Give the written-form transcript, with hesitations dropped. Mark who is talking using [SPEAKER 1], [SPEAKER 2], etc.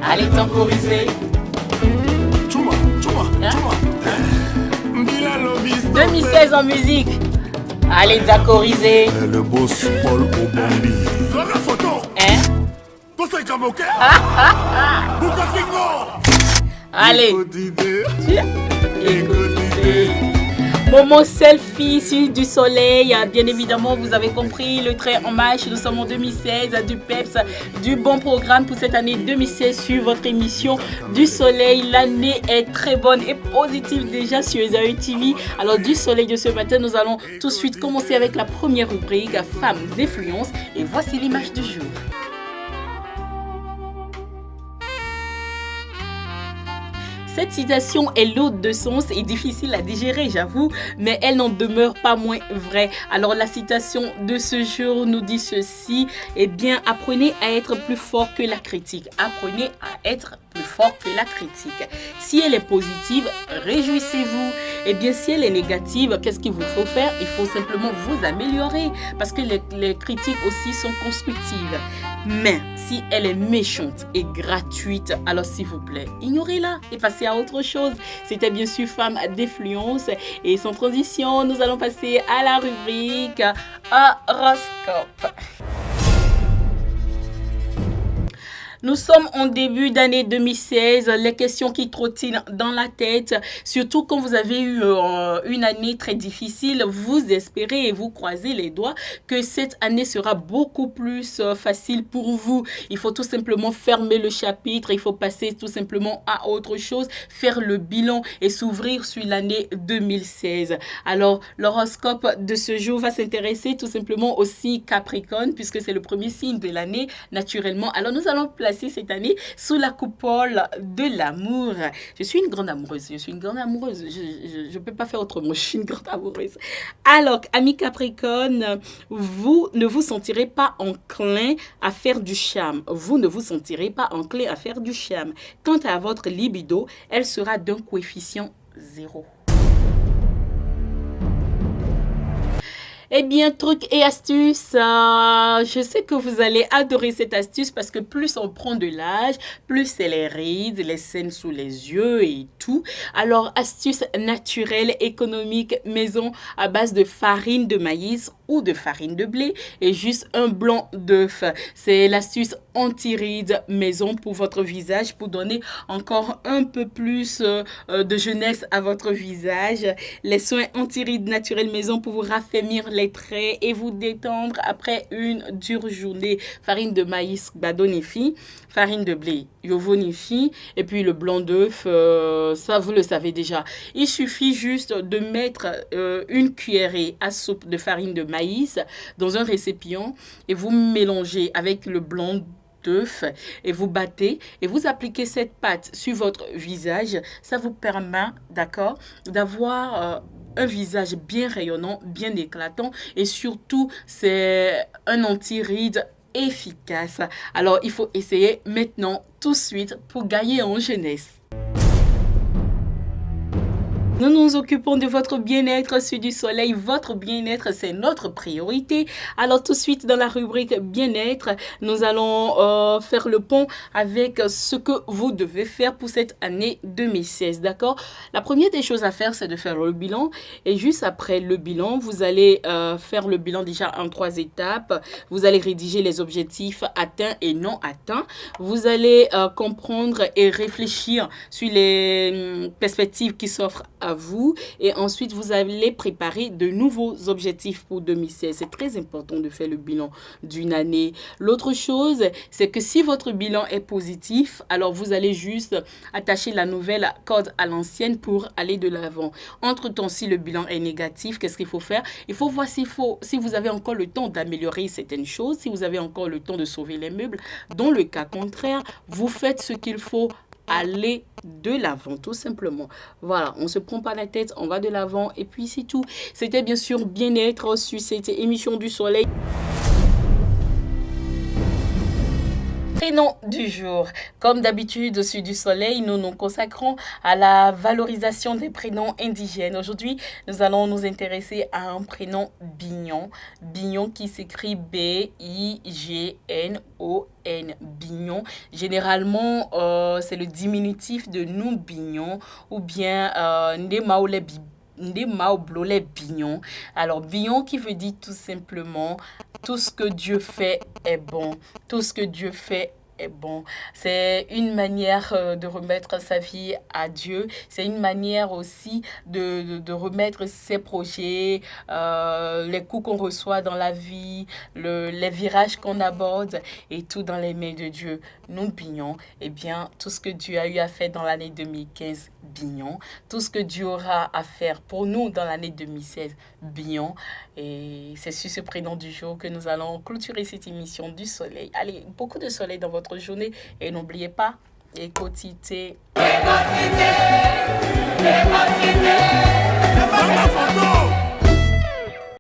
[SPEAKER 1] Allez temporiser. 2016 en musique. Allez d'accord-iser.
[SPEAKER 2] Le boss Paul Obambi. La photo.
[SPEAKER 1] Hein? Allez. Moment selfie sur du soleil. Bien évidemment, vous avez compris le trait en marche. Nous sommes en 2016, du PEPS, du bon programme pour cette année 2016 sur votre émission du soleil. L'année est très bonne et positive déjà sur Esaü TV. Alors, du soleil de ce matin, nous allons tout de suite commencer avec la première rubrique, Femmes d'influence. Et voici l'image du jour. Cette citation est lourde de sens et difficile à digérer, j'avoue, mais elle n'en demeure pas moins vraie. Alors la citation de ce jour nous dit ceci, eh bien, apprenez à être plus fort que la critique. Apprenez à être plus fort que la critique. Si elle est positive, réjouissez-vous. Eh bien, si elle est négative, qu'est-ce qu'il vous faut faire? Il faut simplement vous améliorer parce que les critiques aussi sont constructives. Mais si elle est méchante et gratuite, alors s'il vous plaît, ignorez-la et passez à autre chose. C'était bien sûr Femmes d'influence et sans transition, nous allons passer à la rubrique horoscope. Nous sommes en début d'année 2016, les questions qui trottinent dans la tête, surtout quand vous avez eu une année très difficile, vous espérez et vous croisez les doigts que cette année sera beaucoup plus facile pour vous. Il faut tout simplement fermer le chapitre, il faut passer tout simplement à autre chose, faire le bilan et s'ouvrir sur l'année 2016. Alors, l'horoscope de ce jour va s'intéresser tout simplement au signe Capricorne, puisque c'est le premier signe de l'année naturellement. Alors, nous allons placer cette année sous la coupole de l'amour. Je suis une grande amoureuse. Je ne peux pas faire autrement. Je suis une grande amoureuse. Alors, amis Capricorne, vous ne vous sentirez pas enclin à faire du charme. Vous ne vous sentirez pas enclin à faire du charme. Quant à votre libido, elle sera d'un coefficient 0. Eh bien, trucs et astuces, je sais que vous allez adorer cette astuce parce que plus on prend de l'âge, plus c'est les rides, les scènes sous les yeux et tout. Alors, astuce naturelle, économique, maison à base de farine de maïs ou de farine de blé et juste un blanc d'œuf. C'est l'astuce anti-rides maison pour votre visage pour donner encore un peu plus de jeunesse à votre visage. Les soins anti-rides naturels maison pour vous raffermir les traits et vous détendre après une dure journée. Farine de maïs badonifi, farine de blé yovonifi et puis le blanc d'œuf, ça vous le savez déjà. Il suffit juste de mettre une cuillerée à soupe de farine de maïs dans un récipient et vous mélangez avec le blanc d'œuf et vous battez et vous appliquez cette pâte sur votre visage. Ça vous permet, d'accord, d'avoir un visage bien rayonnant, bien éclatant et surtout c'est un anti-rides efficace. Alors il faut essayer maintenant tout de suite pour gagner en jeunesse. Nous nous occupons de votre bien-être sur du soleil. Votre bien-être, c'est notre priorité. Alors tout de suite dans la rubrique bien-être, nous allons faire le pont avec ce que vous devez faire pour cette année 2016. D'accord? La première des choses à faire, c'est de faire le bilan. Et juste après le bilan, vous allez faire le bilan déjà en 3 étapes. Vous allez rédiger les objectifs atteints et non atteints. Vous allez comprendre et réfléchir sur les perspectives qui s'offrent à vous et ensuite vous allez préparer de nouveaux objectifs pour 2016. C'est très important de faire le bilan d'une année. L'autre chose, c'est que si votre bilan est positif, alors vous allez juste attacher la nouvelle corde à l'ancienne pour aller de l'avant. Entre-temps, si le bilan est négatif, qu'est-ce qu'il faut faire? Il faut voir si vous avez encore le temps d'améliorer certaines choses, si vous avez encore le temps de sauver les meubles. Dans le cas contraire, vous faites ce qu'il faut, aller de l'avant, tout simplement. Voilà, on se prend pas la tête, on va de l'avant et puis c'est tout. C'était bien sûr bien-être sur cette émission du soleil. Prénom du jour. Comme d'habitude, sur du soleil, nous nous consacrons à la valorisation des prénoms indigènes. Aujourd'hui, nous allons nous intéresser à un prénom Bignon. Bignon qui s'écrit B-I-G-N-O-N. Bignon. Généralement, c'est le diminutif de nous Bignon ou bien Ndemaole Bignon. Alors, Bignon qui veut dire tout simplement tout ce que Dieu fait est bon. Tout ce que Dieu fait est bon. C'est une manière de remettre sa vie à Dieu. C'est une manière aussi de remettre ses projets, les coups qu'on reçoit dans la vie, les virages qu'on aborde et tout dans les mains de Dieu. Nous, Bignon, eh bien, tout ce que Dieu a eu à faire dans l'année 2015, Bignon. Tout ce que Dieu aura à faire pour nous dans l'année 2016, Bignon. Et c'est sur ce prénom du jour que nous allons clôturer cette émission du soleil. Allez, beaucoup de soleil dans votre journée et n'oubliez pas, écoutez.